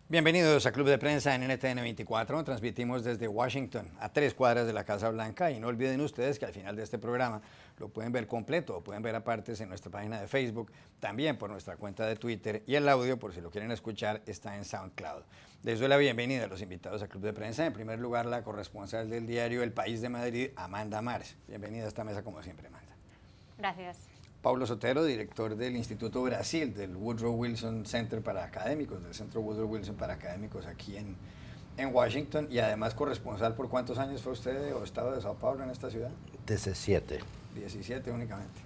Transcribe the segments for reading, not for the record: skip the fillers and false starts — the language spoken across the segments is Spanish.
Bienvenidos a Club de Prensa en NTN 24. Transmitimos desde Washington, a 3 cuadras de la Casa Blanca. Y no olviden ustedes que al final de este programa lo pueden ver completo o pueden ver apartes en nuestra página de Facebook, también por nuestra cuenta de Twitter. Y el audio, por si lo quieren escuchar, está en SoundCloud. Les doy la bienvenida a los invitados a Club de Prensa. En primer lugar, la corresponsal del diario El País de Madrid, Amanda Mars. Bienvenida a esta mesa como siempre, Amanda. Gracias. Pablo Sotero, director del Instituto Brasil, del Woodrow Wilson Center para Académicos, del Centro Woodrow Wilson para Académicos aquí en Washington, y además corresponsal. ¿Por cuántos años fue usted o estado de Sao Paulo en esta ciudad? 17. 17 únicamente.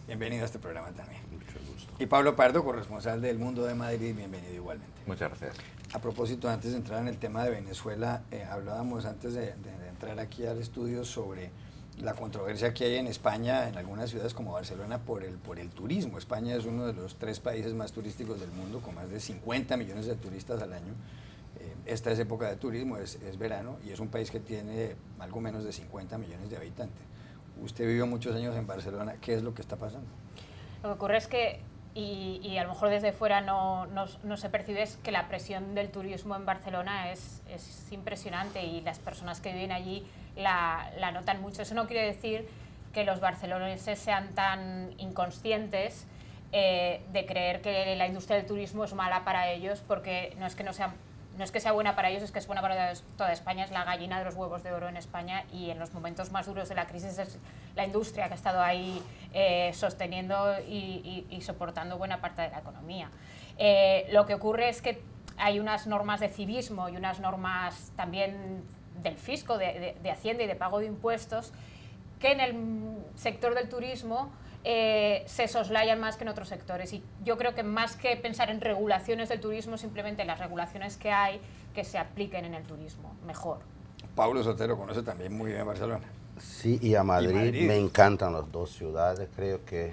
Bienvenido a este programa también. Mucho gusto. Y Pablo Pardo, corresponsal del Mundo de Madrid, bienvenido igualmente. Muchas gracias. A propósito, antes de entrar en el tema de Venezuela, hablábamos antes de entrar aquí al estudio sobre la controversia que hay en España, en algunas ciudades como Barcelona, por el turismo. España es uno de los 3 países más turísticos del mundo, con más de 50 millones de turistas al año. Esta es época de turismo, es verano, y es un país que tiene algo menos de 50 millones de habitantes. Usted vivió muchos años en Barcelona, ¿qué es lo que está pasando? Lo que ocurre es que, y a lo mejor desde fuera no se percibe, es que la presión del turismo en Barcelona es impresionante y las personas que viven allí la notan mucho. Eso no quiere decir que los barceloneses sean tan inconscientes de creer que la industria del turismo es mala para ellos, porque no es que sea buena para ellos, es que es buena para toda España. Es la gallina de los huevos de oro en España, y en los momentos más duros de la crisis es la industria que ha estado ahí sosteniendo y soportando buena parte de la economía. Lo que ocurre es que hay unas normas de civismo y unas normas también del fisco, de Hacienda y de pago de impuestos, que en el sector del turismo se soslayan más que en otros sectores. Y yo creo que más que pensar en regulaciones del turismo, simplemente las regulaciones que hay que se apliquen en el turismo mejor. Pablo Sotero conoce también muy bien Barcelona. Sí, y a Madrid, me encantan las dos ciudades. Creo que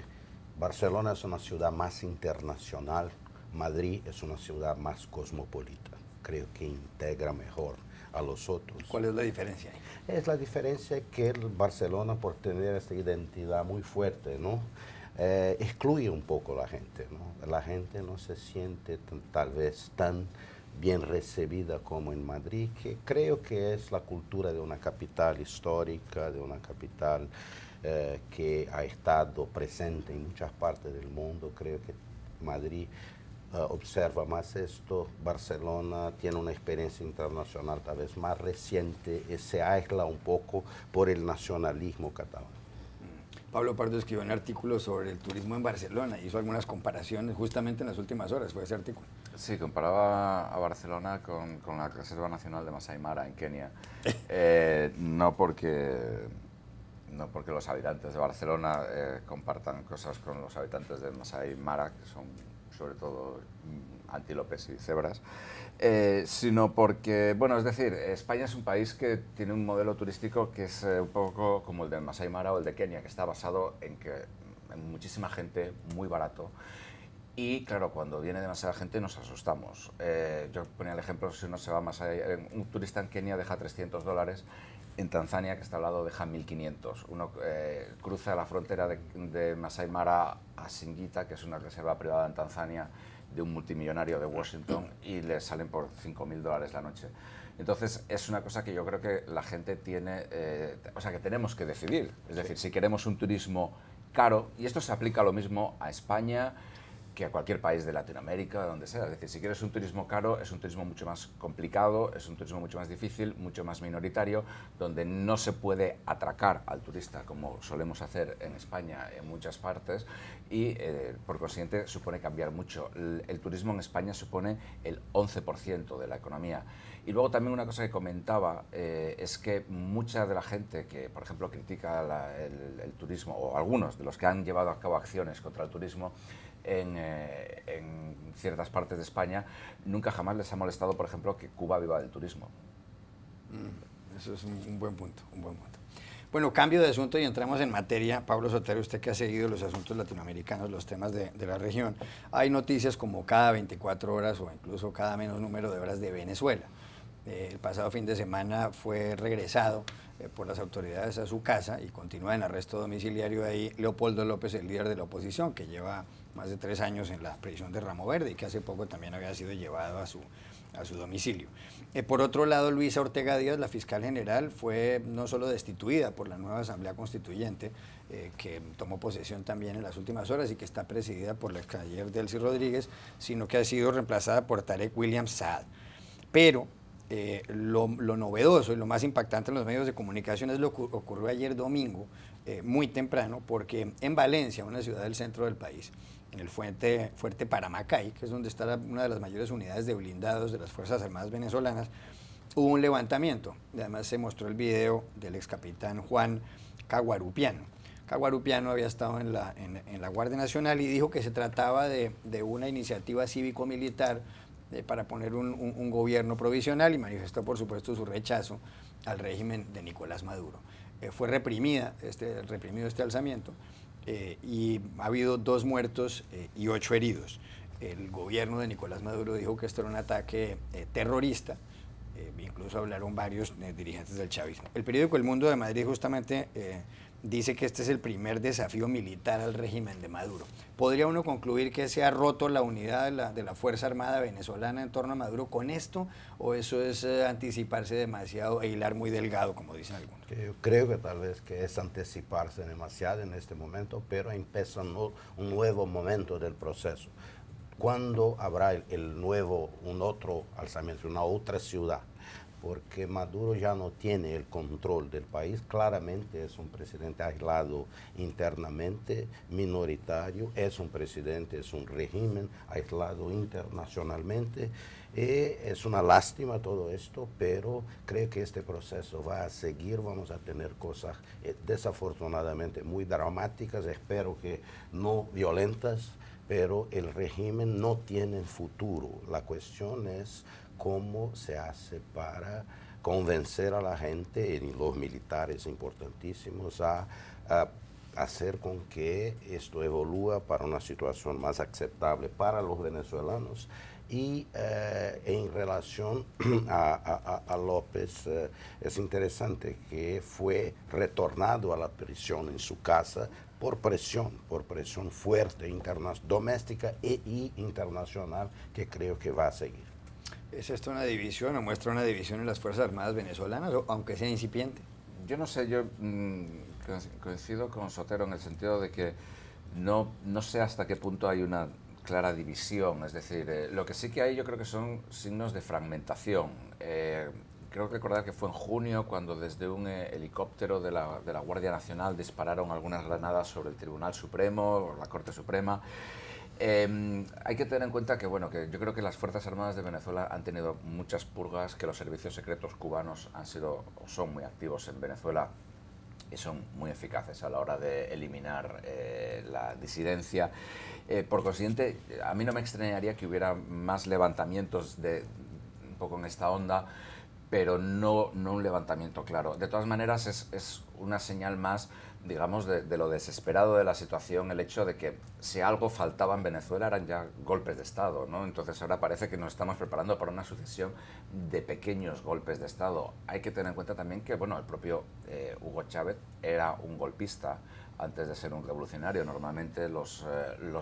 Barcelona es una ciudad más internacional, Madrid es una ciudad más cosmopolita. Creo que integra mejor a los otros. ¿Cuál es la diferencia ahí? Es la diferencia que Barcelona, por tener esta identidad muy fuerte, ¿no? Excluye un poco a la gente, ¿no? La gente no se siente tal vez tan bien recibida como en Madrid, que creo que es la cultura de una capital histórica, de una capital que ha estado presente en muchas partes del mundo. Creo que Madrid observa más esto. Barcelona tiene una experiencia internacional tal vez más reciente y se aísla un poco por el nacionalismo catalán. Pablo Pardo escribió un artículo sobre el turismo en Barcelona, hizo algunas comparaciones justamente en las últimas horas, fue ese artículo. Sí, comparaba a Barcelona con la Reserva Nacional de Masai Mara en Kenia. No porque los habitantes de Barcelona compartan cosas con los habitantes de Masai Mara, que son sobre todo antílopes y cebras, sino porque, bueno, es decir, España es un país que tiene un modelo turístico que es un poco como el del Masai Mara o el de Kenia, que está basado en muchísima gente, muy barato. Y claro, cuando viene demasiada gente nos asustamos. Yo ponía el ejemplo, si uno se va más allá, un turista en Kenia deja $300, en Tanzania, que está al lado, deja 1.500. Uno cruza la frontera de Masai Mara a Singita, que es una reserva privada en Tanzania de un multimillonario de Washington, y le salen por $5.000 la noche. Entonces es una cosa que yo creo que la gente tiene, o sea, que tenemos que decidir. Es decir, si queremos un turismo caro, y esto se aplica lo mismo a España que a cualquier país de Latinoamérica, donde sea. Es decir, si quieres un turismo caro, es un turismo mucho más complicado, es un turismo mucho más difícil, mucho más minoritario, donde no se puede atracar al turista como solemos hacer en España en muchas partes, y por consiguiente supone cambiar mucho. El turismo en España supone el 11% de la economía. Y luego también una cosa que comentaba es que mucha de la gente que, por ejemplo, critica el turismo, o algunos de los que han llevado a cabo acciones contra el turismo, en ciertas partes de España, nunca jamás les ha molestado, por ejemplo, que Cuba viva del turismo. Eso es un buen punto, un buen punto. Bueno, cambio de asunto y entramos en materia. Pablo Sotero, usted que ha seguido los asuntos latinoamericanos, los temas de la región, hay noticias como cada 24 horas o incluso cada menos número de horas de Venezuela. el pasado fin de semana fue regresado por las autoridades a su casa y continúa en arresto domiciliario ahí Leopoldo López, el líder de la oposición, que lleva más de 3 años en la prisión de Ramo Verde y que hace poco también había sido llevado a su domicilio. Por otro lado, Luisa Ortega Díaz, la fiscal general, fue no solo destituida por la nueva Asamblea Constituyente, que tomó posesión también en las últimas horas y que está presidida por la ex canciller Delcy Rodríguez, sino que ha sido reemplazada por Tarek William Saad. Pero lo novedoso y lo más impactante en los medios de comunicación es lo que ocurrió ayer domingo, muy temprano, porque en Valencia, una ciudad del centro del país, en el fuerte Paramacay, que es donde está una de las mayores unidades de blindados de las Fuerzas Armadas venezolanas, hubo un levantamiento. Y además se mostró el video del ex capitán Juan Caguarupiano. Caguarupiano había estado en la Guardia Nacional y dijo que se trataba de una iniciativa cívico-militar para poner un gobierno provisional, y manifestó por supuesto su rechazo al régimen de Nicolás Maduro. Fue reprimido este alzamiento y ha habido 2 muertos y 8 heridos. El gobierno de Nicolás Maduro dijo que esto era un ataque terrorista, incluso hablaron varios dirigentes del chavismo. El periódico El Mundo de Madrid justamente dice que este es el primer desafío militar al régimen de Maduro. ¿Podría uno concluir que se ha roto la unidad de la Fuerza Armada venezolana en torno a Maduro con esto, o eso es anticiparse demasiado e hilar muy delgado, como dicen algunos? Yo creo que tal vez que es anticiparse demasiado en este momento, pero empieza un nuevo momento del proceso. ¿Cuándo habrá un otro alzamiento, una otra ciudad? Porque Maduro ya no tiene el control del país, claramente es un presidente aislado internamente, minoritario, es un régimen aislado internacionalmente. Es una lástima todo esto, pero creo que este proceso va a seguir, vamos a tener cosas desafortunadamente muy dramáticas, espero que no violentas, pero el régimen no tiene futuro. La cuestión es cómo se hace para convencer a la gente, y los militares importantísimos, a hacer con que esto evolúe para una situación más aceptable para los venezolanos. Y en relación a López, es interesante que fue retornado a la prisión en su casa por presión fuerte, doméstica e internacional, que creo que va a seguir. ¿Es esto una división o muestra una división en las Fuerzas Armadas venezolanas, aunque sea incipiente? Yo no sé, yo coincido con Sotero en el sentido de que no sé hasta qué punto hay una clara división, es decir, lo que sí que hay yo creo que son signos de fragmentación. Creo que recordar que fue en junio cuando desde un helicóptero de la Guardia Nacional dispararon algunas granadas sobre el Tribunal Supremo, la Corte Suprema. Hay que tener en cuenta que, bueno, que yo creo que las Fuerzas Armadas de Venezuela han tenido muchas purgas, que los servicios secretos cubanos son muy activos en Venezuela y son muy eficaces a la hora de eliminar la disidencia. Por consiguiente, a mí no me extrañaría que hubiera más levantamientos un poco en esta onda, pero no un levantamiento claro. De todas maneras, es una señal más, digamos, de lo desesperado de la situación, el hecho de que si algo faltaba en Venezuela eran ya golpes de Estado, ¿no? Entonces ahora parece que nos estamos preparando para una sucesión de pequeños golpes de Estado. Hay que tener en cuenta también que, bueno, el propio Hugo Chávez era un golpista antes de ser un revolucionario. Normalmente los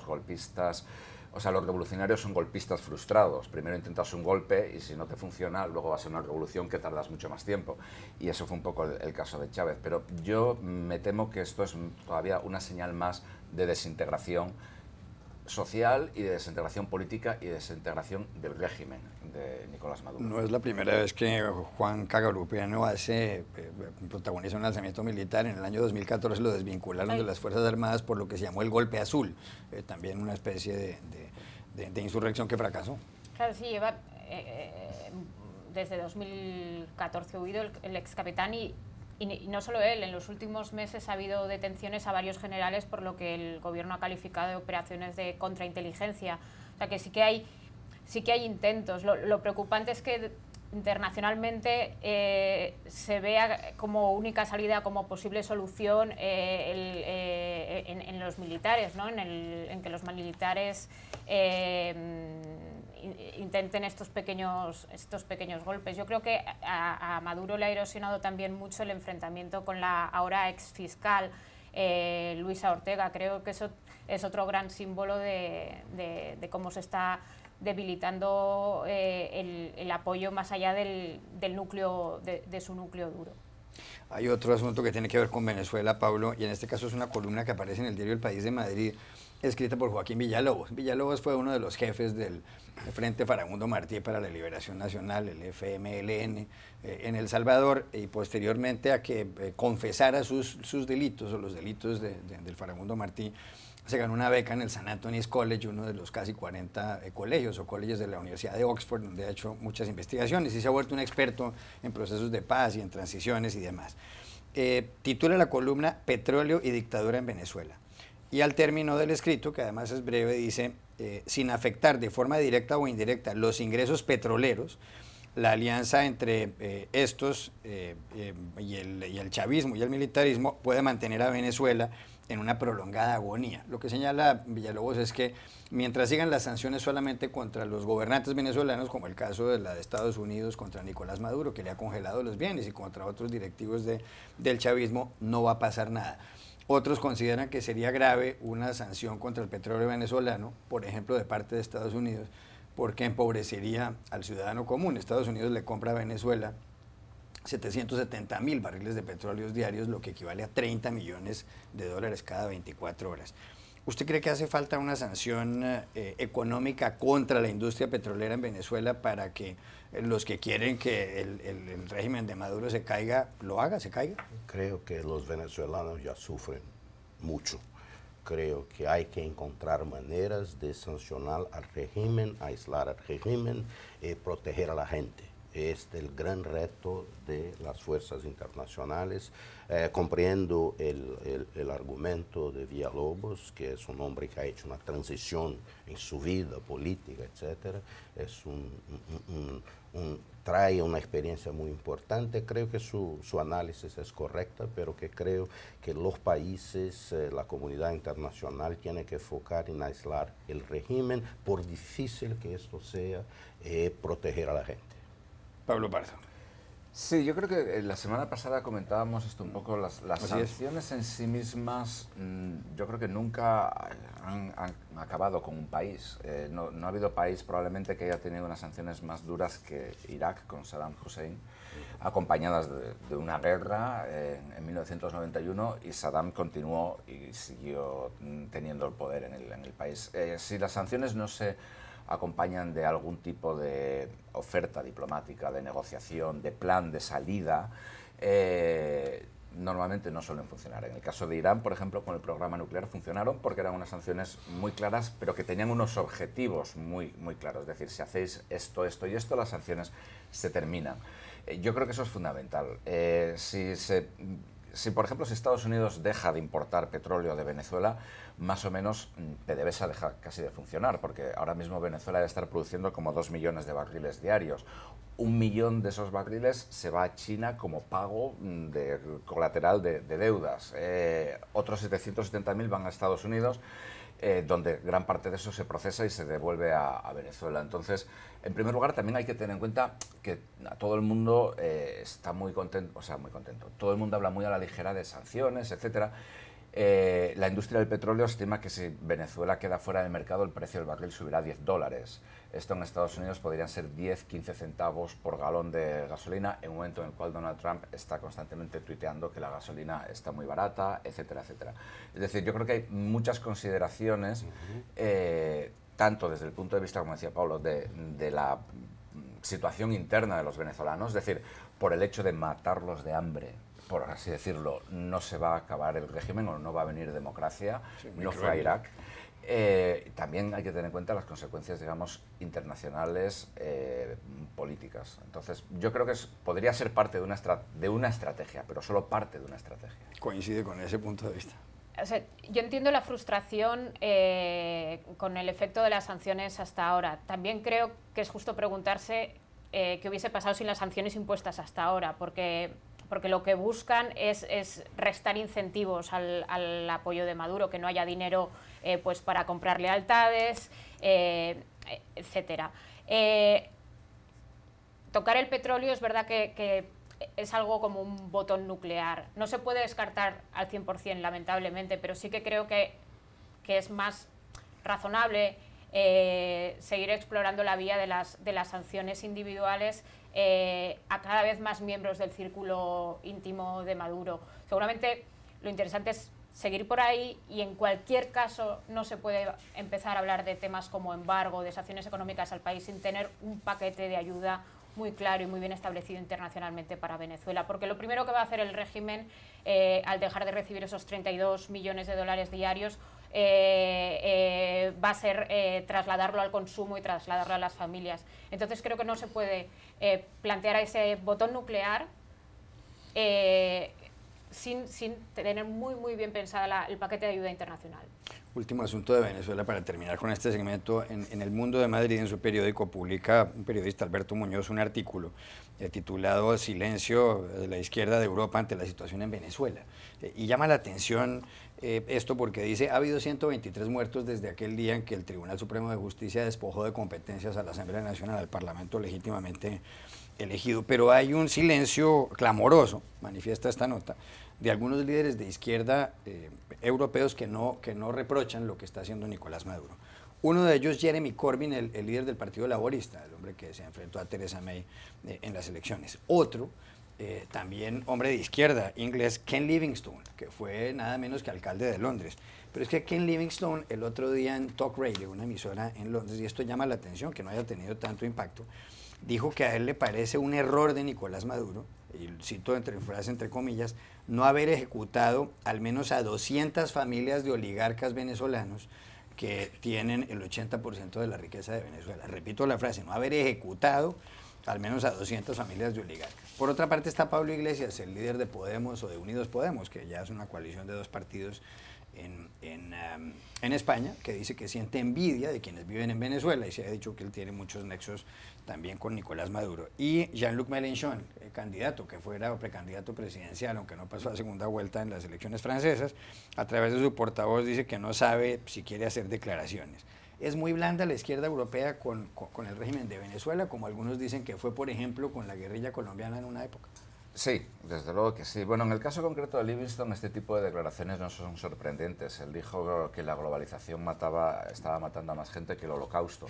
golpistas... O sea, los revolucionarios son golpistas frustrados. Primero intentas un golpe y si no te funciona, luego va a ser una revolución que tardas mucho más tiempo. Y eso fue un poco el caso de Chávez. Pero yo me temo que esto es todavía una señal más de desintegración social y de desintegración política y de desintegración del régimen de Nicolás Maduro. No es la primera vez que Juan Caguarupiano protagoniza un alzamiento militar. En el año 2014 lo desvincularon de las Fuerzas Armadas por lo que se llamó el Golpe Azul, también una especie de insurrección que fracasó. Claro, sí, lleva desde 2014 huido el ex capitán y no solo él, en los últimos meses ha habido detenciones a varios generales por lo que el gobierno ha calificado de operaciones de contrainteligencia. O sea que sí que hay intentos. Lo preocupante es que internacionalmente se vea como única salida, como posible solución en los militares, ¿no? En que los militares intenten estos pequeños golpes. Yo creo que a Maduro le ha erosionado también mucho el enfrentamiento con la ahora ex fiscal Luisa Ortega. Creo que eso es otro gran símbolo de cómo se está debilitando el apoyo más allá del núcleo, de su núcleo duro. Hay otro asunto que tiene que ver con Venezuela, Pablo, y en este caso es una columna que aparece en el diario El País de Madrid, escrita por Joaquín Villalobos. Villalobos fue uno de los jefes del Frente Farabundo Martí para la Liberación Nacional, el FMLN, en El Salvador, y posteriormente a que confesara sus delitos, o los delitos del Farabundo Martí, se ganó una beca en el St. Anthony's College, uno de los casi 40 colegios o colleges de la Universidad de Oxford, donde ha hecho muchas investigaciones y se ha vuelto un experto en procesos de paz y en transiciones y demás. Titula la columna Petróleo y dictadura en Venezuela. Y al término del escrito, que además es breve, dice, sin afectar de forma directa o indirecta los ingresos petroleros, la alianza entre estos y el chavismo y el militarismo puede mantener a Venezuela en una prolongada agonía. Lo que señala Villalobos es que mientras sigan las sanciones solamente contra los gobernantes venezolanos, como el caso de la de Estados Unidos contra Nicolás Maduro, que le ha congelado los bienes, y contra otros directivos del chavismo, no va a pasar nada. Otros consideran que sería grave una sanción contra el petróleo venezolano, por ejemplo, de parte de Estados Unidos, porque empobrecería al ciudadano común. Estados Unidos le compra a Venezuela 770.000 barriles de petróleo diarios, lo que equivale a 30 millones de dólares cada 24 horas. ¿Usted cree que hace falta una sanción económica contra la industria petrolera en Venezuela para que los que quieren que el régimen de Maduro se caiga, se caiga? Creo que los venezolanos ya sufren mucho. Creo que hay que encontrar maneras de sancionar al régimen, aislar al régimen y proteger a la gente. Es el gran reto de las fuerzas internacionales. Comprendo el argumento de Villalobos, que es un hombre que ha hecho una transición en su vida política, etc. Trae una experiencia muy importante. Creo que su análisis es correcta, pero que creo que los países, la comunidad internacional tiene que enfocar en aislar el régimen, por difícil que esto sea, proteger a la gente. Pablo Pardo. Sí, yo creo que la semana pasada comentábamos esto un poco, las sanciones en sí mismas, yo creo que nunca han acabado con un país. No ha habido país probablemente que haya tenido unas sanciones más duras que Irak con Saddam Hussein, acompañadas de una guerra en 1991, y Saddam continuó y siguió teniendo el poder en el país. Si las sanciones no se acompañan de algún tipo de oferta diplomática, de negociación, de plan de salida, normalmente no suelen funcionar. En el caso de Irán, por ejemplo, con el programa nuclear funcionaron porque eran unas sanciones muy claras, pero que tenían unos objetivos muy claros. Es decir, si hacéis esto, esto y esto, las sanciones se terminan. Yo creo que eso es fundamental. Si, por ejemplo, si Estados Unidos deja de importar petróleo de Venezuela, más o menos PDVSA deja casi de funcionar, porque ahora mismo Venezuela debe estar produciendo como 2 millones de barriles diarios. 1 millón de esos barriles se va a China como pago colateral de deudas. Otros 770.000 van a Estados Unidos, donde gran parte de eso se procesa y se devuelve a Venezuela. Entonces, en primer lugar, también hay que tener en cuenta que a todo el mundo está muy contento, todo el mundo habla muy a la ligera de sanciones, etcétera. La industria del petróleo estima que si Venezuela queda fuera del mercado, el precio del barril subirá a $10. Esto en Estados Unidos podrían ser 10, 15 centavos por galón de gasolina, en un momento en el cual Donald Trump está constantemente tuiteando que la gasolina está muy barata, etcétera, etcétera. Es decir, yo creo que hay muchas consideraciones, tanto desde el punto de vista, como decía Pablo, de la situación interna de los venezolanos, es decir, por el hecho de matarlos de hambre, por así decirlo, no se va a acabar el régimen o no va a venir democracia, sí, no fue a Irak. También hay que tener en cuenta las consecuencias, digamos, internacionales, políticas. Entonces, yo creo que podría ser parte de una estrategia, pero solo parte de una estrategia. Coincide con ese punto de vista. O sea, yo entiendo la frustración con el efecto de las sanciones hasta ahora. También creo que es justo preguntarse qué hubiese pasado sin las sanciones impuestas hasta ahora, porque lo que buscan es restar incentivos al apoyo de Maduro, que no haya dinero pues para comprar lealtades, etcétera. Tocar el petróleo es verdad que es algo como un botón nuclear. No se puede descartar al 100%, lamentablemente, pero sí que creo que es más razonable seguir explorando la vía de las sanciones individuales a cada vez más miembros del círculo íntimo de Maduro. Seguramente lo interesante es seguir por ahí, y en cualquier caso no se puede empezar a hablar de temas como embargo, de sanciones económicas al país sin tener un paquete de ayuda muy claro y muy bien establecido internacionalmente para Venezuela, porque lo primero que va a hacer el régimen al dejar de recibir esos 32 millones de dólares diarios va a ser trasladarlo al consumo y trasladarlo a las familias. Entonces creo que no se puede plantear ese botón nuclear sin tener muy bien pensada el paquete de ayuda internacional. Último asunto de Venezuela para terminar con este segmento. En El Mundo de Madrid, en su periódico, publica un periodista, Alberto Muñoz, un artículo titulado Silencio de la izquierda de Europa ante la situación en Venezuela. Y llama la atención esto porque dice: ha habido 123 muertos desde aquel día en que el Tribunal Supremo de Justicia despojó de competencias a la Asamblea Nacional, al Parlamento legítimamente elegido, pero hay un silencio clamoroso, manifiesta esta nota, de algunos líderes de izquierda europeos que no reprochan lo que está haciendo Nicolás Maduro. Uno de ellos, Jeremy Corbyn, el líder del Partido Laborista, el hombre que se enfrentó a Theresa May en las elecciones. Otro, también hombre de izquierda, inglés, Ken Livingstone, que fue nada menos que alcalde de Londres. Pero es que Ken Livingstone, el otro día en Talk Radio, una emisora en Londres, y esto llama la atención, que no haya tenido tanto impacto, dijo que a él le parece un error de Nicolás Maduro, y cito frases entre comillas, no haber ejecutado al menos a 200 familias de oligarcas venezolanos que tienen el 80% de la riqueza de Venezuela. Repito la frase: no haber ejecutado al menos a 200 familias de oligarcas. Por otra parte está Pablo Iglesias, el líder de Podemos o de Unidos Podemos, que ya es una coalición de dos partidos en España, que dice que siente envidia de quienes viven en Venezuela, y se ha dicho que él tiene muchos nexos también con Nicolás Maduro. Y Jean-Luc Mélenchon, candidato que fuera o precandidato presidencial, aunque no pasó a segunda vuelta en las elecciones francesas, a través de su portavoz dice que no sabe si quiere hacer declaraciones. ¿Es muy blanda la izquierda europea con el régimen de Venezuela, como algunos dicen que fue, por ejemplo, con la guerrilla colombiana en una época? Sí, desde luego que sí. Bueno, en el caso concreto de Livingstone, este tipo de declaraciones no son sorprendentes. Él dijo que la globalización estaba matando a más gente que el Holocausto.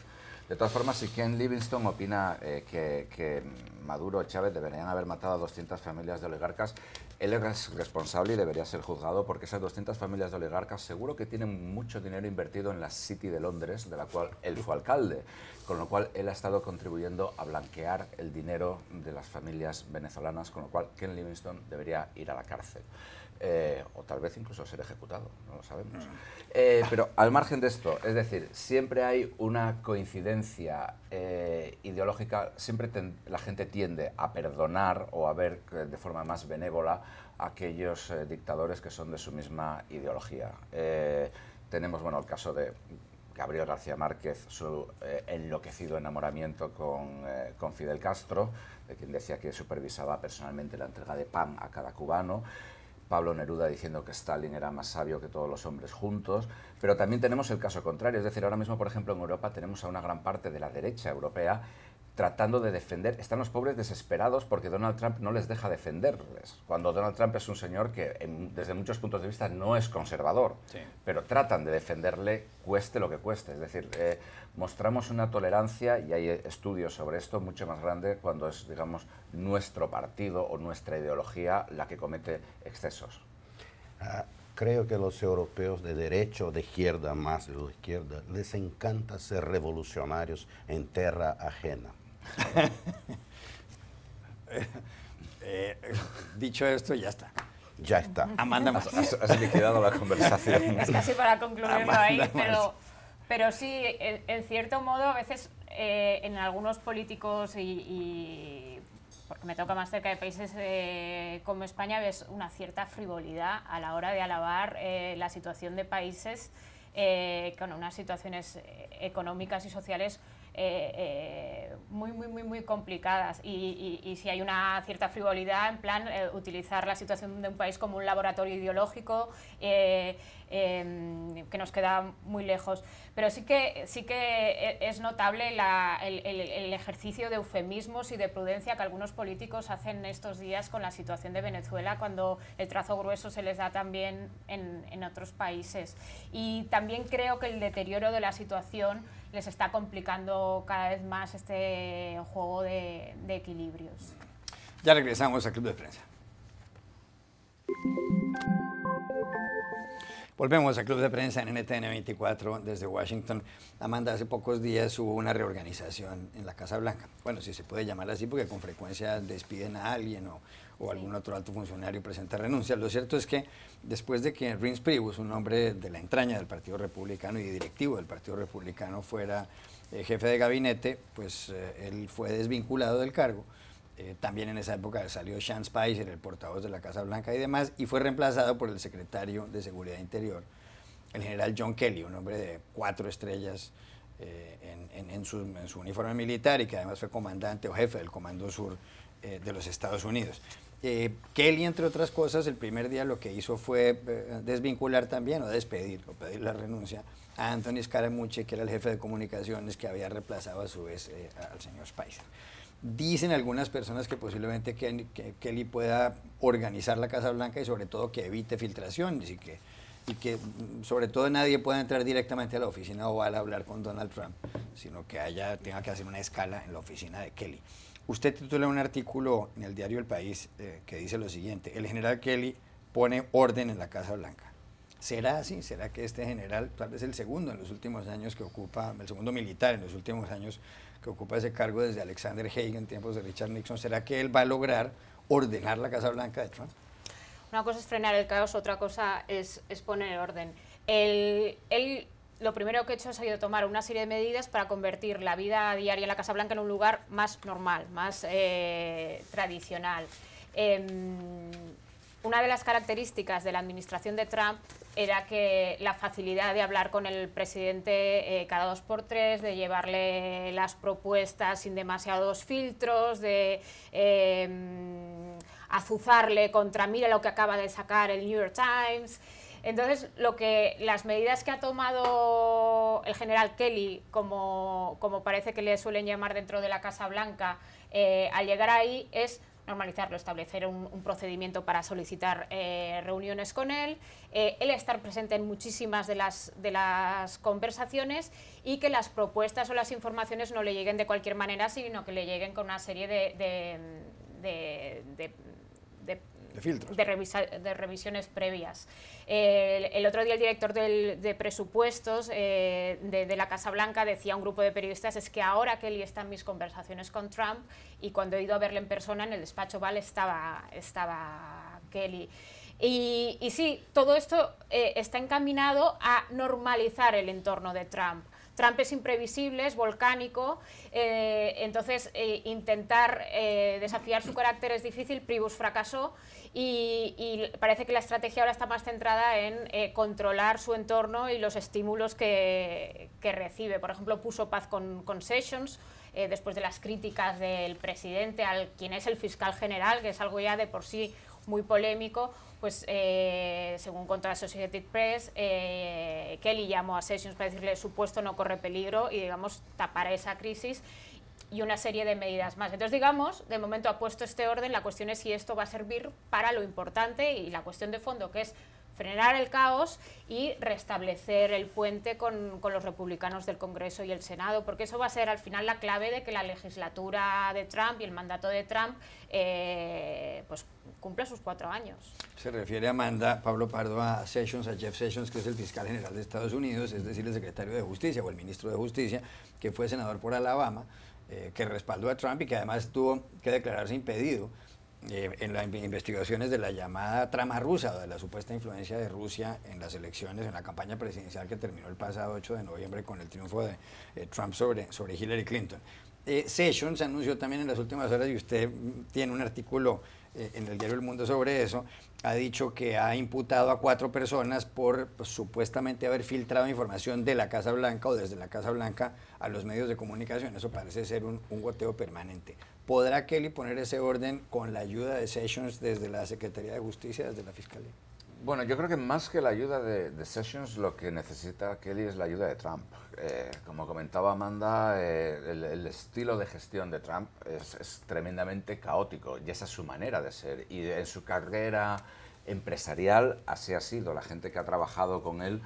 De todas formas, si Ken Livingstone opina que Maduro o Chávez deberían haber matado a 200 familias de oligarcas, él es responsable y debería ser juzgado, porque esas 200 familias de oligarcas seguro que tienen mucho dinero invertido en la City de Londres, de la cual él fue alcalde, con lo cual él ha estado contribuyendo a blanquear el dinero de las familias venezolanas, con lo cual Ken Livingstone debería ir a la cárcel. O tal vez incluso ser ejecutado, no lo sabemos. Pero al margen de esto, es decir, siempre hay una coincidencia ideológica, siempre la gente tiende a perdonar o a ver de forma más benévola a aquellos dictadores que son de su misma ideología. Tenemos, bueno, el caso de Gabriel García Márquez, su enloquecido enamoramiento con Fidel Castro, de quien decía que supervisaba personalmente la entrega de pan a cada cubano. Pablo Neruda diciendo que Stalin era más sabio que todos los hombres juntos, pero también tenemos el caso contrario, es decir, ahora mismo, por ejemplo, en Europa tenemos a una gran parte de la derecha europea tratando de defender, están los pobres desesperados porque Donald Trump no les deja defenderles, cuando Donald Trump es un señor que desde muchos puntos de vista no es conservador, sí, pero tratan de defenderle cueste lo que cueste, es decir, mostramos una tolerancia, y hay estudios sobre esto, mucho más grande cuando es, digamos, nuestro partido o nuestra ideología la que comete excesos. Creo que los europeos de derecha o de izquierda, más de izquierda, les encanta ser revolucionarios en tierra ajena. Dicho esto, ya está. Ya está. Amanda más. Has liquidado la conversación. Es casi para concluirlo ahí, pero sí, en cierto modo, a veces en algunos políticos y porque me toca más cerca de países como España, ves una cierta frivolidad a la hora de alabar la situación de países con unas situaciones económicas y sociales muy complicadas, y si hay una cierta frivolidad en plan utilizar la situación de un país como un laboratorio ideológico que nos queda muy lejos. Pero sí que es notable el ejercicio de eufemismos y de prudencia que algunos políticos hacen estos días con la situación de Venezuela, cuando el trazo grueso se les da también en otros países. Y también creo que el deterioro de la situación les está complicando cada vez más este juego de equilibrios. Ya regresamos al Club de Prensa. Volvemos al Club de Prensa en NTN 24 desde Washington. Amanda, hace pocos días hubo una reorganización en la Casa Blanca. Bueno, si se puede llamar así, porque con frecuencia despiden a alguien o algún otro alto funcionario presenta renuncia. Lo cierto es que después de que Reince Priebus, un hombre de la entraña del Partido Republicano y directivo del Partido Republicano, fuera jefe de gabinete, pues él fue desvinculado del cargo. También en esa época salió Sean Spicer, el portavoz de la Casa Blanca y demás, y fue reemplazado por el secretario de Seguridad Interior, el general John Kelly, un hombre de 4 estrellas en su uniforme militar, y que además fue comandante o jefe del Comando Sur de los Estados Unidos. Kelly, entre otras cosas, el primer día lo que hizo fue desvincular también o despedir o pedir la renuncia a Anthony Scaramucci, que era el jefe de comunicaciones que había reemplazado a su vez al señor Spicer. Dicen algunas personas que posiblemente Kelly pueda organizar la Casa Blanca y sobre todo que evite filtraciones y que sobre todo nadie pueda entrar directamente a la oficina oval a hablar con Donald Trump, sino que tenga que hacer una escala en la oficina de Kelly. Usted titula un artículo en el diario El País que dice lo siguiente: el general Kelly pone orden en la Casa Blanca. ¿Será así? ¿Será que este general, tal vez el segundo en los últimos años que ocupa, el segundo militar en los últimos años que ocupa ese cargo desde Alexander Haig en tiempos de Richard Nixon, será que él va a lograr ordenar la Casa Blanca de Trump? Una cosa es frenar el caos, otra cosa es poner orden. Él lo primero que ha hecho ha sido tomar una serie de medidas para convertir la vida diaria en la Casa Blanca en un lugar más normal, más tradicional. Una de las características de la administración de Trump era que la facilidad de hablar con el presidente cada 2x3, de llevarle las propuestas sin demasiados filtros, de azuzarle contra mira lo que acaba de sacar el New York Times. Entonces, las medidas que ha tomado el general Kelly, como parece que le suelen llamar dentro de la Casa Blanca, al llegar ahí es normalizarlo, establecer un procedimiento para solicitar reuniones con él, él estar presente en muchísimas de las conversaciones, y que las propuestas o las informaciones no le lleguen de cualquier manera, sino que le lleguen con una serie de revisiones previas. El otro día el director de presupuestos de la Casa Blanca decía a un grupo de periodistas: es que ahora Kelly está en mis conversaciones con Trump, y cuando he ido a verle en persona en el despacho Oval estaba Kelly. Y sí, todo esto está encaminado a normalizar el entorno de Trump. Trump es imprevisible, es volcánico, entonces intentar desafiar su carácter es difícil. Priebus fracasó, y parece que la estrategia ahora está más centrada en controlar su entorno y los estímulos que recibe. Por ejemplo, puso paz con Sessions, después de las críticas del presidente al quien es el fiscal general, que es algo ya de por sí muy polémico. Pues según contó la Associated Press, Kelly llamó a Sessions para decirle: su puesto no corre peligro, y digamos tapar esa crisis, y una serie de medidas más. Entonces, digamos, de momento ha puesto este orden. La cuestión es si esto va a servir para lo importante y la cuestión de fondo, que es frenar el caos y restablecer el puente con los republicanos del Congreso y el Senado, porque eso va a ser al final la clave de que la legislatura de Trump y el mandato de Trump pues cumpla sus 4 años. Se refiere, Amanda, Pablo Pardo, a Sessions, a Jeff Sessions, que es el fiscal general de Estados Unidos, es decir, el secretario de Justicia o el ministro de Justicia, que fue senador por Alabama, que respaldó a Trump y que además tuvo que declararse impedido en las investigaciones de la llamada trama rusa, o de la supuesta influencia de Rusia en las elecciones, en la campaña presidencial que terminó el pasado 8 de noviembre con el triunfo de Trump sobre Hillary Clinton. Sessions anunció también en las últimas horas, y usted tiene un artículo en el diario El Mundo sobre eso, ha dicho que ha imputado a 4 personas por pues, supuestamente haber filtrado información de la Casa Blanca o desde la Casa Blanca a los medios de comunicación. Eso parece ser un goteo permanente. ¿Podrá Kelly poner ese orden con la ayuda de Sessions desde la Secretaría de Justicia, desde la Fiscalía? Bueno, yo creo que más que la ayuda de Sessions, lo que necesita Kelly es la ayuda de Trump. Como comentaba Amanda, el estilo de gestión de Trump es tremendamente caótico y esa es su manera de ser. Y en su carrera empresarial así ha sido. La gente que ha trabajado con él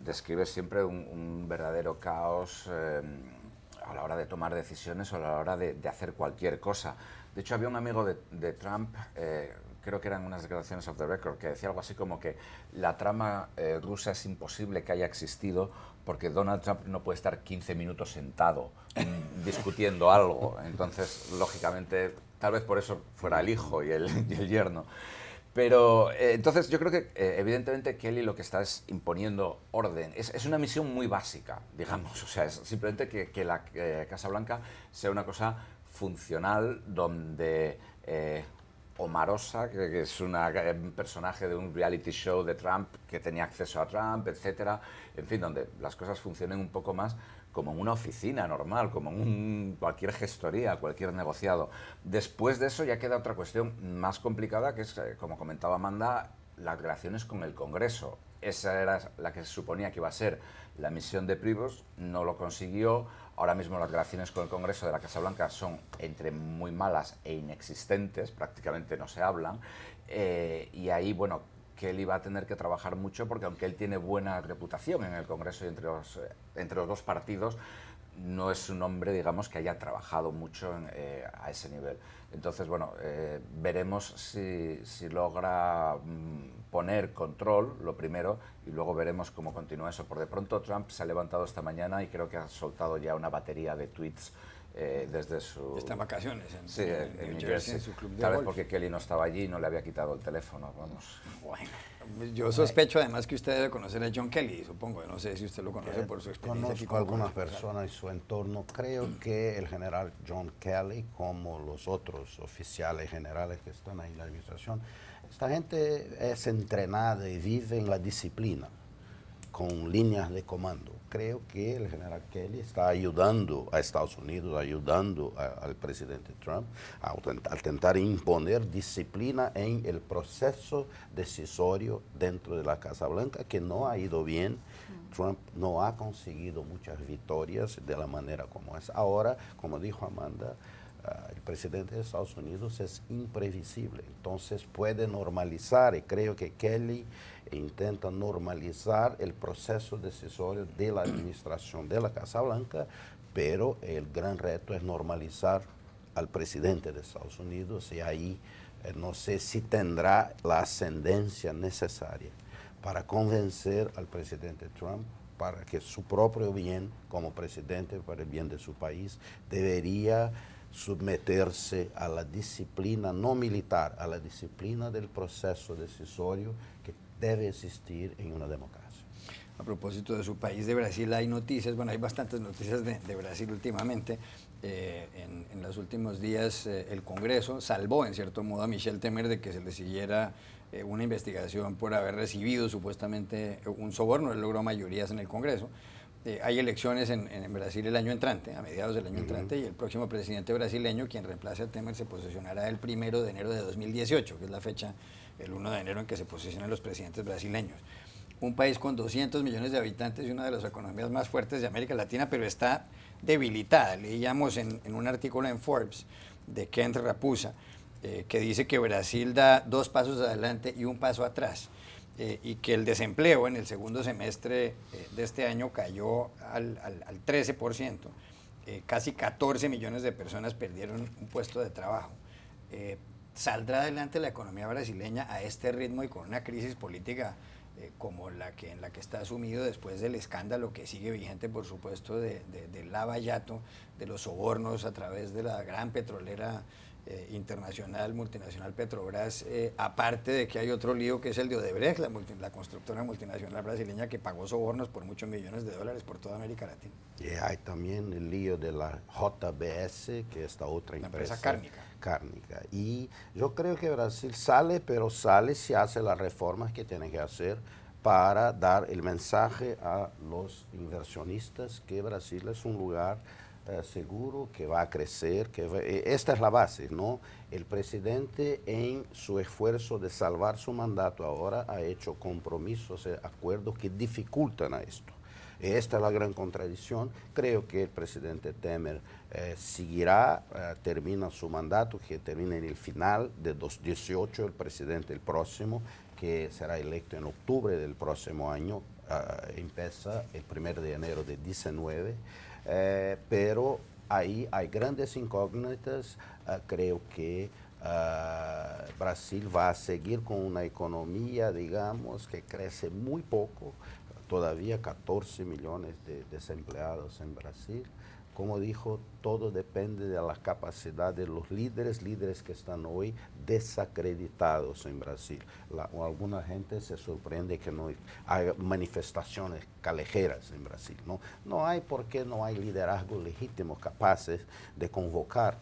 describe siempre un verdadero caos a la hora de tomar decisiones o a la hora de hacer cualquier cosa. De hecho, había un amigo de Trump, creo que eran unas declaraciones off the record, que decía algo así como que la trama rusa es imposible que haya existido porque Donald Trump no puede estar 15 minutos sentado discutiendo algo. Entonces, lógicamente, tal vez por eso fuera el hijo y el yerno. Pero entonces yo creo que evidentemente Kelly lo que está es imponiendo orden. Es una misión muy básica, digamos. O sea, es simplemente que la Casa Blanca sea una cosa funcional donde Omarosa, que es un personaje de un reality show de Trump que tenía acceso a Trump, etcétera, en fin, donde las cosas funcionen un poco más como en una oficina normal, como en cualquier gestoría, cualquier negociado. Después de eso ya queda otra cuestión más complicada, que es, como comentaba Amanda, las relaciones con el Congreso. Esa era la que se suponía que iba a ser la misión de Prevost, no lo consiguió. Ahora mismo las relaciones con el Congreso de la Casa Blanca son entre muy malas e inexistentes, prácticamente no se hablan. Y ahí, bueno, Kelly va a tener que trabajar mucho porque aunque él tiene buena reputación en el Congreso y entre los dos partidos, no es un hombre, digamos, que haya trabajado mucho a ese nivel. Entonces, bueno, veremos si logra poner control, lo primero, y luego veremos cómo continúa eso. Por de pronto, Trump se ha levantado esta mañana y creo que ha soltado ya una batería de tweets desde su... Está en vacaciones en New Jersey, en su club de tal vez golf. porque Kelly no estaba allí y no le había quitado el teléfono, vamos. Bueno, yo sospecho además que usted debe conocer a John Kelly, supongo. No sé si usted lo conoce por su experiencia aquí Conozco como algunas corresponsal. personas y su entorno. Creo que el general John Kelly, como los otros oficiales generales que están ahí en la administración, esta gente es entrenada y vive en la disciplina, con líneas de comando. Creo que el general Kelly está ayudando a Estados Unidos, ayudando al presidente Trump a tentar imponer disciplina en el proceso decisorio dentro de la Casa Blanca, que no ha ido bien. Trump no ha conseguido muchas victorias de la manera como es ahora. Como dijo Amanda, el presidente de Estados Unidos es imprevisible, entonces puede normalizar, y creo que Kelly intenta normalizar el proceso decisorio de la administración de la Casa Blanca, pero el gran reto es normalizar al presidente de Estados Unidos y ahí no sé si tendrá la ascendencia necesaria para convencer al presidente Trump para que su propio bien como presidente, para el bien de su país, debería submeterse a la disciplina no militar, a la disciplina del proceso decisorio que debe existir en una democracia. A propósito de su país, de Brasil, hay noticias, bueno, hay bastantes noticias de Brasil últimamente. En los últimos días el Congreso salvó en cierto modo a Michel Temer de que se le siguiera una investigación por haber recibido supuestamente un soborno. Él logró mayorías en el Congreso. Hay elecciones en Brasil el año entrante, a mediados del año entrante, y el próximo presidente brasileño, quien reemplace a Temer, se posesionará el 1 de enero de 2018, que es la fecha, el 1 de enero en que se posesionan los presidentes brasileños. Un país con 200 millones de habitantes y una de las economías más fuertes de América Latina, pero está debilitada. Leíamos en un artículo en Forbes de Kent Raposa, que dice que Brasil da 2 pasos adelante y 1 paso atrás. Y que el desempleo en el segundo semestre de este año cayó al 13%. Casi 14 millones de personas perdieron un puesto de trabajo. ¿Saldrá adelante la economía brasileña a este ritmo y con una crisis política como en la que está sumido después del escándalo que sigue vigente, por supuesto, del Lava Jato, de los sobornos a través de la gran petrolera internacional, multinacional Petrobras, aparte de que hay otro lío que es el de Odebrecht, la constructora multinacional brasileña que pagó sobornos por muchos millones de dólares por toda América Latina. Y hay también el lío de la JBS, que es esta otra empresa cárnica. Y yo creo que Brasil sale, pero sale si hace las reformas que tiene que hacer para dar el mensaje a los inversionistas que Brasil es un lugar seguro, que va a crecer, esta es la base, ¿no? El presidente en su esfuerzo de salvar su mandato ahora ha hecho compromisos, acuerdos que dificultan a esto. Esta es la gran contradicción. Creo que el presidente Temer seguirá, termina su mandato, que termina en el final de 2018, el presidente el próximo, que será electo en octubre del próximo año, empieza el 1 de enero de 2019. Pero ahí hay grandes incógnitas. Creo que Brasil va a seguir con una economía, digamos, que crece muy poco, todavía 14 millones de desempleados en Brasil. Como dijo, todo depende de la capacidad de los líderes que están hoy desacreditados en Brasil. Alguna gente se sorprende que no hay manifestaciones callejeras en Brasil. No hay porque no hay liderazgos legítimos capaces de convocar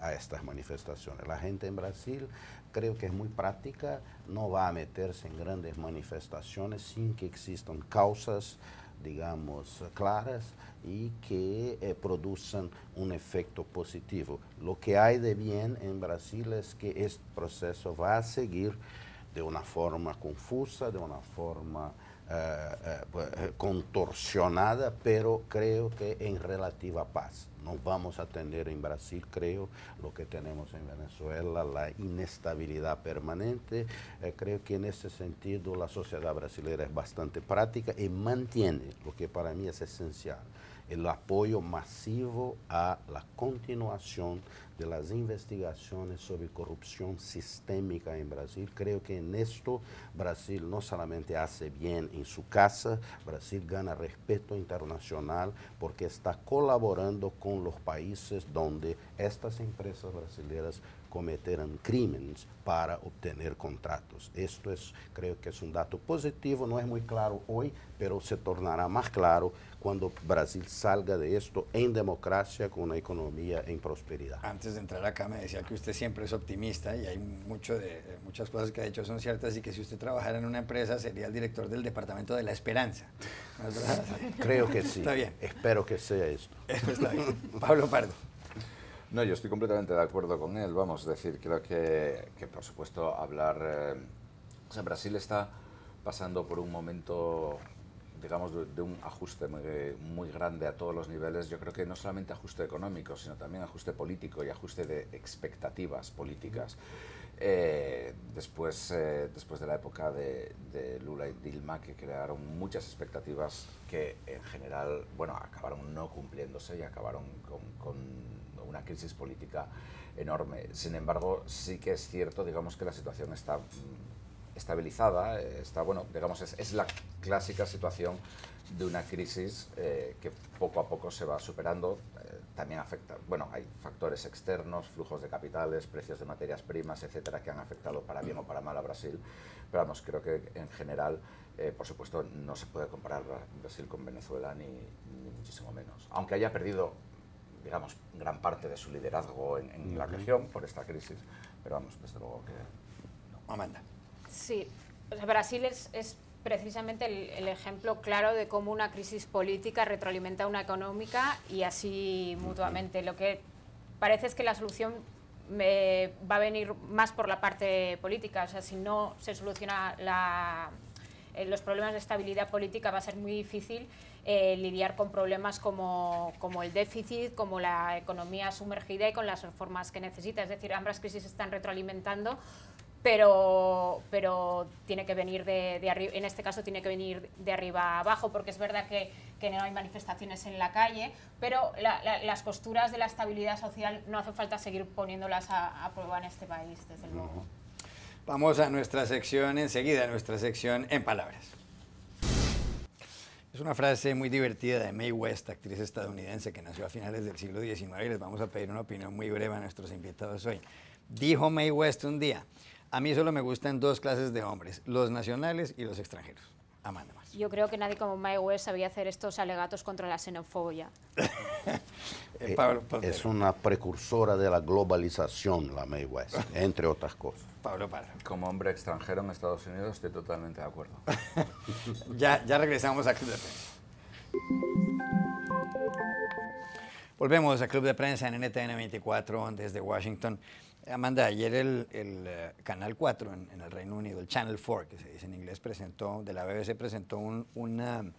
a estas manifestaciones. La gente en Brasil creo que es muy práctica, no va a meterse en grandes manifestaciones sin que existan causas, digamos, claras y que produzcan un efecto positivo. Lo que hay de bien en Brasil es que este proceso va a seguir de una forma confusa, de una forma contorsionada, pero creo que en relativa paz. No vamos a tener en Brasil, creo, lo que tenemos en Venezuela, la inestabilidad permanente. Creo que en ese sentido la sociedad brasileña es bastante práctica y mantiene, lo que para mí es esencial, el apoyo masivo a la continuación de las investigaciones sobre corrupción sistémica en Brasil. Creo que en esto Brasil no solamente hace bien en su casa, Brasil gana respeto internacional porque está colaborando con los países donde estas empresas brasileñas cometerán crímenes para obtener contratos. Esto creo que es un dato positivo, no es muy claro hoy, pero se tornará más claro cuando Brasil salga de esto en democracia, con una economía en prosperidad. Antes de entrar acá me decía que usted siempre es optimista y hay muchas cosas que ha dicho son ciertas y que si usted trabajara en una empresa sería el director del departamento de la esperanza. Creo que sí. Está bien. Espero que sea esto. Está bien. Pablo Pardo. No, yo estoy completamente de acuerdo con él, vamos, es decir, creo que por supuesto hablar... o sea, Brasil está pasando por un momento, digamos, de un ajuste muy grande a todos los niveles. Yo creo que no solamente ajuste económico, sino también ajuste político y ajuste de expectativas políticas. Después de la época de Lula y Dilma, que crearon muchas expectativas que en general, bueno, acabaron no cumpliéndose y acabaron con una crisis política enorme. Sin embargo, sí que es cierto, digamos, que la situación está estabilizada, bueno, digamos, es la clásica situación de una crisis que poco a poco se va superando. También afecta, bueno, hay factores externos, flujos de capitales, precios de materias primas, etcétera, que han afectado para bien o para mal a Brasil. Pero vamos, creo que en general, por supuesto, no se puede comparar Brasil con Venezuela ni muchísimo menos. Aunque haya perdido, digamos, gran parte de su liderazgo en la región por esta crisis, pero vamos, desde luego que no. Amanda. Sí, o sea, Brasil es precisamente el ejemplo claro de cómo una crisis política retroalimenta una económica y así mutuamente. Lo que parece es que la solución va a venir más por la parte política, o sea, si no se soluciona los problemas de estabilidad política va a ser muy difícil lidiar con problemas como el déficit, como la economía sumergida y con las reformas que necesita. Es decir, ambas crisis se están retroalimentando, pero tiene que venir de arriba, en este caso tiene que venir de arriba a abajo, porque es verdad que no hay manifestaciones en la calle, pero las costuras de la estabilidad social no hace falta seguir poniéndolas a prueba en este país, desde luego. Vamos a nuestra sección enseguida, nuestra sección En Palabras. Es una frase muy divertida de Mae West, actriz estadounidense que nació a finales del siglo XIX, y les vamos a pedir una opinión muy breve a nuestros invitados hoy. Dijo Mae West un día: a mí solo me gustan dos clases de hombres, los nacionales y los extranjeros. Amanda más. Yo creo que nadie como Mae West sabía hacer estos alegatos contra la xenofobia. Pablo Pardo. Es una precursora de la globalización, la Mae West, entre otras cosas. Pablo Pardo. Como hombre extranjero en Estados Unidos estoy totalmente de acuerdo. Ya regresamos a Club de Prensa. Volvemos a Club de Prensa en NTN 24 desde Washington. Amanda, ayer el Canal 4 en el Reino Unido, el Channel 4, que se dice en inglés, de la BBC presentó un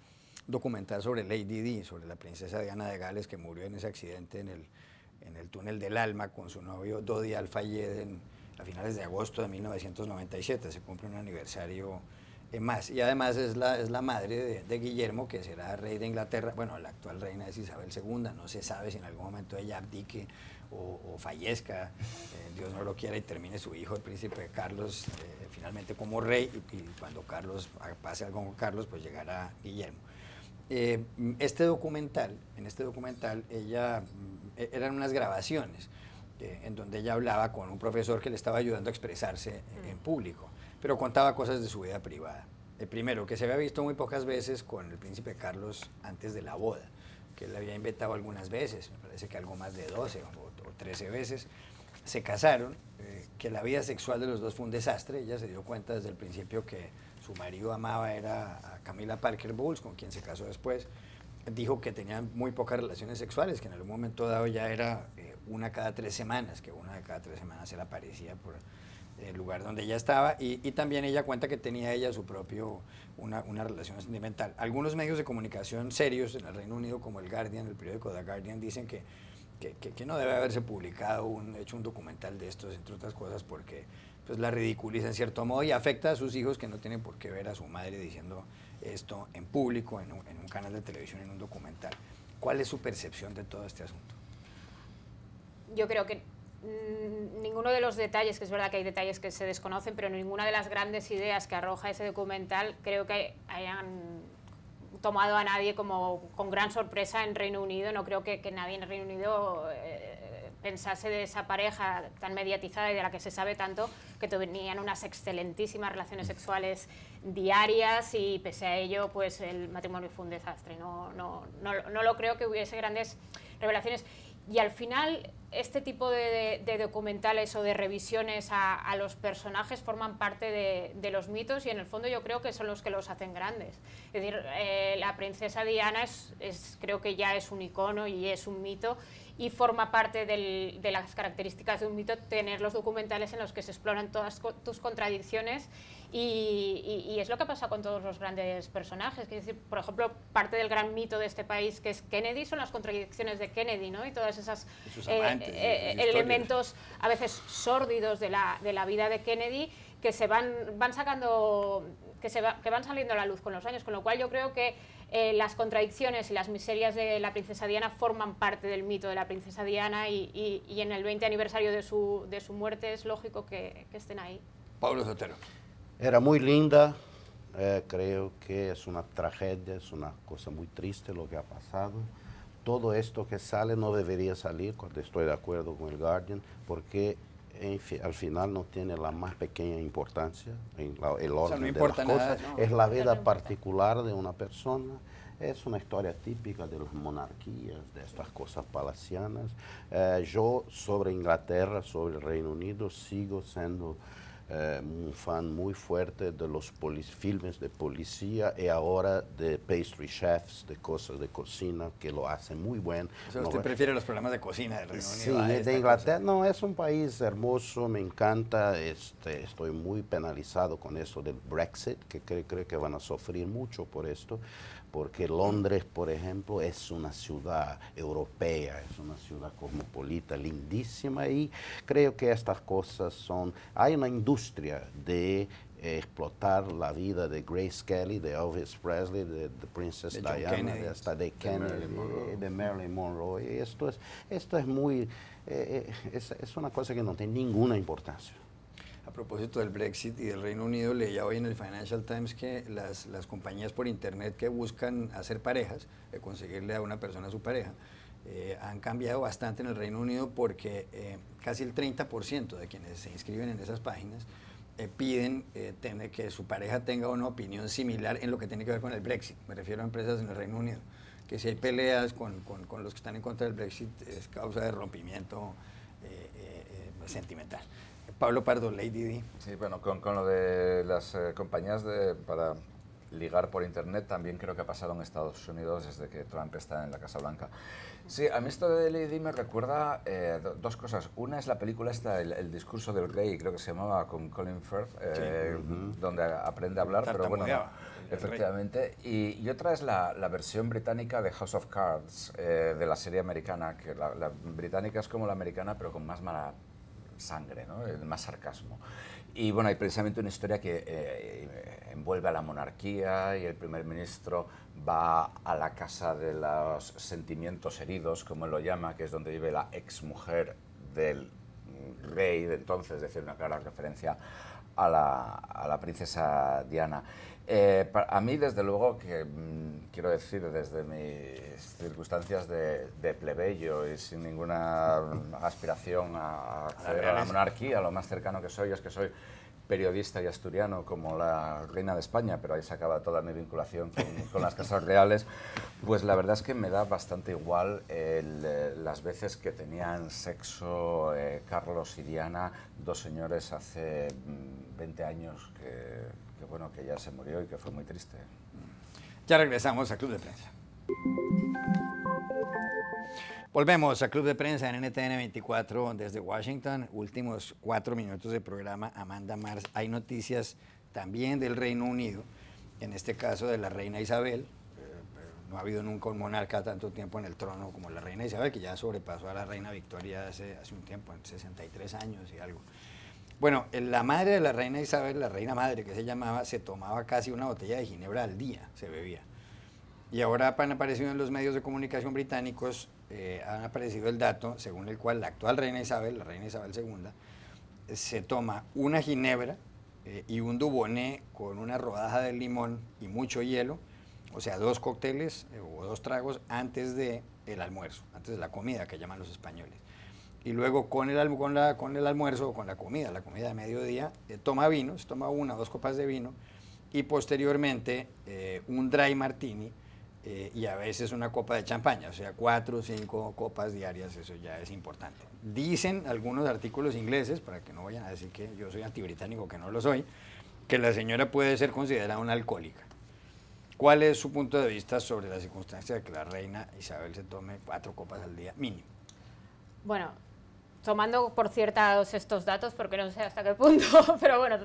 documental sobre Lady Di, sobre la princesa Diana de Gales, que murió en ese accidente en el túnel del Alma con su novio Dodi Al-Fayed a finales de agosto de 1997. Se cumple un aniversario más. Y además es la madre de Guillermo, que será rey de Inglaterra. Bueno, la actual reina es Isabel II. No se sabe si en algún momento ella abdique o fallezca, Dios no lo quiera, y termine su hijo, el príncipe Carlos, finalmente como rey, y cuando pase algo con Carlos, pues llegará Guillermo. En este documental, eran unas grabaciones en donde ella hablaba con un profesor que le estaba ayudando a expresarse en público, pero contaba cosas de su vida privada. Primero, que se había visto muy pocas veces con el príncipe Carlos antes de la boda, que él había inventado algunas veces, me parece que algo más de 12 o 13 veces. Se casaron, que la vida sexual de los dos fue un desastre. Ella se dio cuenta desde el principio que su marido amaba era a Camilla Parker Bowles, con quien se casó después. Dijo que tenían muy pocas relaciones sexuales, que en algún momento dado ya era una cada 3 semanas, que una de cada 3 semanas se le aparecía por el lugar donde ella estaba, y también ella cuenta que tenía ella una relación sentimental. Algunos medios de comunicación serios en el Reino Unido, como el Guardian, el periódico The Guardian, dicen que no debe haberse publicado, hecho un documental de estos, entre otras cosas, porque pues la ridiculiza en cierto modo y afecta a sus hijos, que no tienen por qué ver a su madre diciendo esto en público, en un canal de televisión, en un documental. ¿Cuál es su percepción de todo este asunto? Yo creo que ninguno de los detalles, que es verdad que hay detalles que se desconocen, pero ninguna de las grandes ideas que arroja ese documental creo que hayan tomado a nadie como con gran sorpresa en Reino Unido. No creo que nadie en Reino Unido pensase de esa pareja tan mediatizada y de la que se sabe tanto, que tenían unas excelentísimas relaciones sexuales diarias, y pese a ello pues el matrimonio fue un desastre. No lo creo que hubiese grandes revelaciones. Y al final este tipo de documentales o de revisiones a los personajes forman parte de los mitos, y en el fondo yo creo que son los que los hacen grandes. Es decir, la princesa Diana creo que ya es un icono y es un mito, y forma parte de las características de un mito tener los documentales en los que se exploran todas tus contradicciones, y es lo que pasa con todos los grandes personajes. Es decir, por ejemplo, parte del gran mito de este país, que es Kennedy, son las contradicciones de Kennedy, ¿no? Y todas esas elementos a veces sórdidos de la vida de Kennedy, que se van sacando, que van saliendo a la luz con los años, con lo cual yo creo que las contradicciones y las miserias de la princesa Diana forman parte del mito de la princesa Diana, y en el 20 aniversario de su muerte es lógico que estén ahí. Pablo Sotero. Era muy linda, creo que es una tragedia, es una cosa muy triste lo que ha pasado. Todo esto que sale no debería salir, cuando estoy de acuerdo con el Guardian, porque al final no tiene la más pequeña importancia en el orden de las cosas. Es la vida particular de una persona. Es una historia típica de las monarquías, de estas cosas palacianas. Yo sobre Inglaterra, sobre el Reino Unido, sigo siendo un fan muy fuerte de los filmes de policía y ahora de pastry chefs, de cosas de cocina, que lo hacen muy bien. O sea, ¿usted prefiere los programas de cocina del Reino Unido? Sí, de Inglaterra. No, es un país hermoso, me encanta. Estoy muy penalizado con eso del Brexit, que creo que van a sufrir mucho por esto, porque Londres, por ejemplo, es una ciudad europea, es una ciudad cosmopolita, lindísima, y creo que estas cosas hay una industria de explotar la vida de Grace Kelly, de Elvis Presley, de Princess Diana, de Kennedy, de Marilyn Monroe. Y esto es muy, es una cosa que no tiene ninguna importancia. A propósito del Brexit y del Reino Unido, leía hoy en el Financial Times que las compañías por internet que buscan hacer parejas, conseguirle a una persona a su pareja, han cambiado bastante en el Reino Unido porque casi el 30% de quienes se inscriben en esas páginas piden que su pareja tenga una opinión similar en lo que tiene que ver con el Brexit. Me refiero a empresas en el Reino Unido, que si hay peleas con los que están en contra del Brexit es causa de rompimiento sentimental. Pablo Pardo, Lady D. Sí, bueno, con lo de las compañías para ligar por internet también creo que ha pasado en Estados Unidos desde que Trump está en la Casa Blanca. Sí, a mí esto de Lady me recuerda dos cosas. Una es la película esta, el discurso del rey, creo que se llamaba, con Colin Firth, donde aprende a hablar, pero bueno, no, efectivamente. Y otra es la versión británica de House of Cards, de la serie americana, que la británica es como la americana, pero con más mala sangre, ¿no? Más sarcasmo. Y bueno, hay precisamente una historia que envuelve a la monarquía y el primer ministro va a la casa de los sentimientos heridos, como él lo llama, que es donde vive la exmujer del rey de entonces, es decir, una clara referencia a la princesa Diana. A mí, desde luego, que quiero decir, desde mis circunstancias de plebeyo y sin ninguna aspiración a acceder a la monarquía, lo más cercano que soy es que soy periodista y asturiano como la reina de España, pero ahí se acaba toda mi vinculación con las casas reales, pues la verdad es que me da bastante igual las veces que tenían sexo Carlos y Diana, dos señores hace 20 años que ya se murió y que fue muy triste. Ya regresamos a Club de Prensa. Volvemos a Club de Prensa en NTN 24 desde Washington. Últimos 4 minutos de programa. Amanda Mars, hay noticias también del Reino Unido, en este caso de la reina Isabel. No ha habido nunca un monarca tanto tiempo en el trono como la reina Isabel, que ya sobrepasó a la reina Victoria hace un tiempo, en 63 años y algo. Bueno, la madre de la reina Isabel, la reina madre que se llamaba, se tomaba casi una botella de ginebra al día, se bebía. Y ahora han aparecido en los medios de comunicación británicos, han aparecido el dato según el cual la actual reina Isabel, la reina Isabel II, se toma una ginebra y un dubonnet con una rodaja de limón y mucho hielo, o sea, 2 cócteles o 2 tragos antes del almuerzo, antes de la comida que llaman los españoles. Y luego con el almuerzo o con la comida de mediodía, toma vino, se toma 1 o 2 copas de vino y posteriormente un dry martini y a veces una copa de champaña, o sea, 4 o 5 copas diarias, eso ya es importante. Dicen algunos artículos ingleses, para que no vayan a decir que yo soy antibritánico, que no lo soy, que la señora puede ser considerada una alcohólica. ¿Cuál es su punto de vista sobre la circunstancia de que la reina Isabel se tome 4 copas al día mínimo? Bueno, tomando por ciertos estos datos, porque no sé hasta qué punto, pero bueno,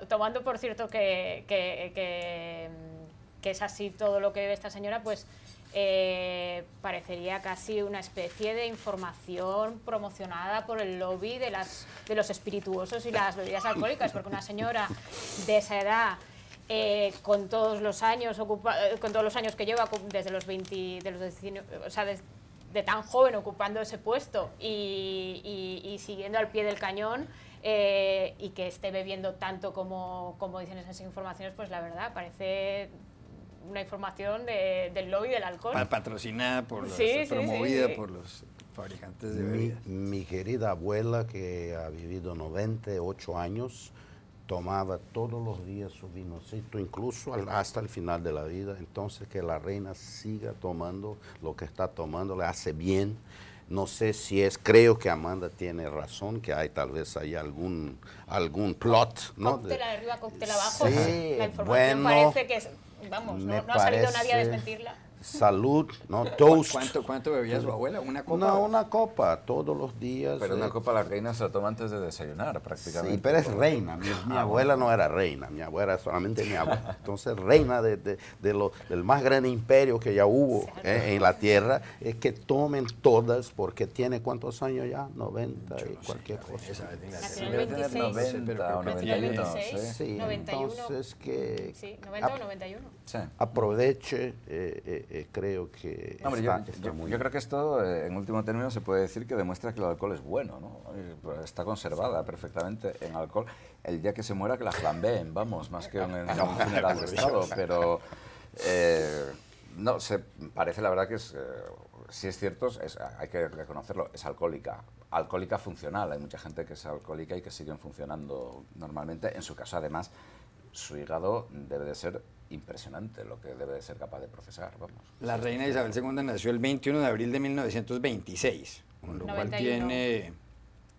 tomando por cierto que es así todo lo que bebe esta señora, pues parecería casi una especie de información promocionada por el lobby de los espirituosos y las bebidas alcohólicas, porque una señora de esa edad, con todos los años que lleva, desde los 20, o sea, de tan joven ocupando ese puesto y siguiendo al pie del cañón, y que esté bebiendo tanto como dicen esas informaciones, pues la verdad parece una información del lobby del alcohol. Patrocinada por los, promovida por los fabricantes de bebidas. Mi querida abuela, que ha vivido 98 años, tomaba todos los días su vinocito, incluso hasta el final de la vida. Entonces, que la reina siga tomando lo que está tomando, le hace bien. No sé si creo que Amanda tiene razón, que hay tal vez hay algún plot, ¿no? Cóctel arriba, cóctel abajo. Sí, la información parece que, vamos, no ha salido nadie a desmentirla. Salud, ¿no? Toast. ¿Cuánto bebía su abuela? ¿Una copa? No, una copa todos los días. Pero una copa la reina se la toma antes de desayunar, prácticamente. Sí, pero es reina. Mi abuela no era reina, mi abuela era solamente mi abuela. Entonces, reina del más grande imperio que ya hubo en la tierra, es que tomen todas, porque tiene ¿cuántos años ya? 90 y cualquier cosa. Nació en el 26. 90 o 91. Sí, 91. entonces que... Sí, 90 o 91. Aproveche creo que Hombre, está muy... yo creo que esto, en último término, se puede decir que demuestra que el alcohol es bueno, ¿no? Está conservada perfectamente en alcohol. El día que se muera, que la flambeen, vamos, más que en un funeral de Estado, pero... no, parece la verdad que si es cierto, hay que reconocerlo, es alcohólica. Alcohólica funcional, hay mucha gente que es alcohólica y que siguen funcionando normalmente. En su caso, además, su hígado debe de ser impresionante, lo que debe de ser capaz de procesar, vamos. La reina Isabel II nació el 21 de abril de 1926, con lo cual tiene...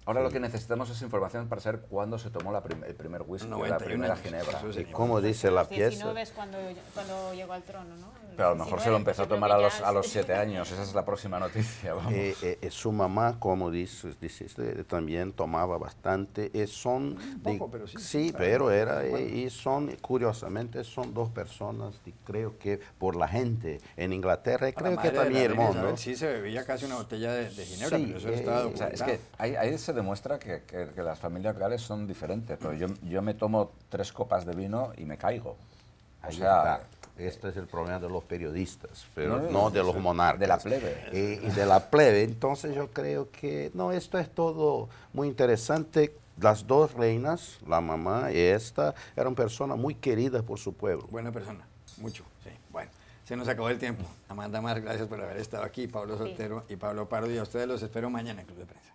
Ahora lo que necesitamos es información para saber cuándo se tomó el primer whisky, la primera ginebra. Y como dice la pieza... 19 es cuando llegó al trono, ¿no? Pero a lo mejor se lo empezó a tomar a los 7 años, esa es la próxima noticia, vamos. Su mamá, como dice, también tomaba bastante. Son poco, pero sí. Sí, pero y son, curiosamente, son dos personas, creo que por la gente en Inglaterra, y creo que también el mundo. Isabel sí se bebía casi una botella de ginebra, Sí, pero eso estaba documentado. Es que ahí se demuestra que las familias reales son diferentes, pero yo me tomo 3 copas de vino y me caigo. O sea, este es el problema de los periodistas, pero no de los monarcas. De la plebe. Y de la plebe. Entonces yo creo que, no, esto es todo muy interesante. Las dos reinas, la mamá y esta, eran personas muy queridas por su pueblo. Buena persona, mucho, sí. Bueno, se nos acabó el tiempo. Amanda Mar, gracias por haber estado aquí. Pablo Soltero y Pablo Pardo, y a ustedes los espero mañana en Club de Prensa.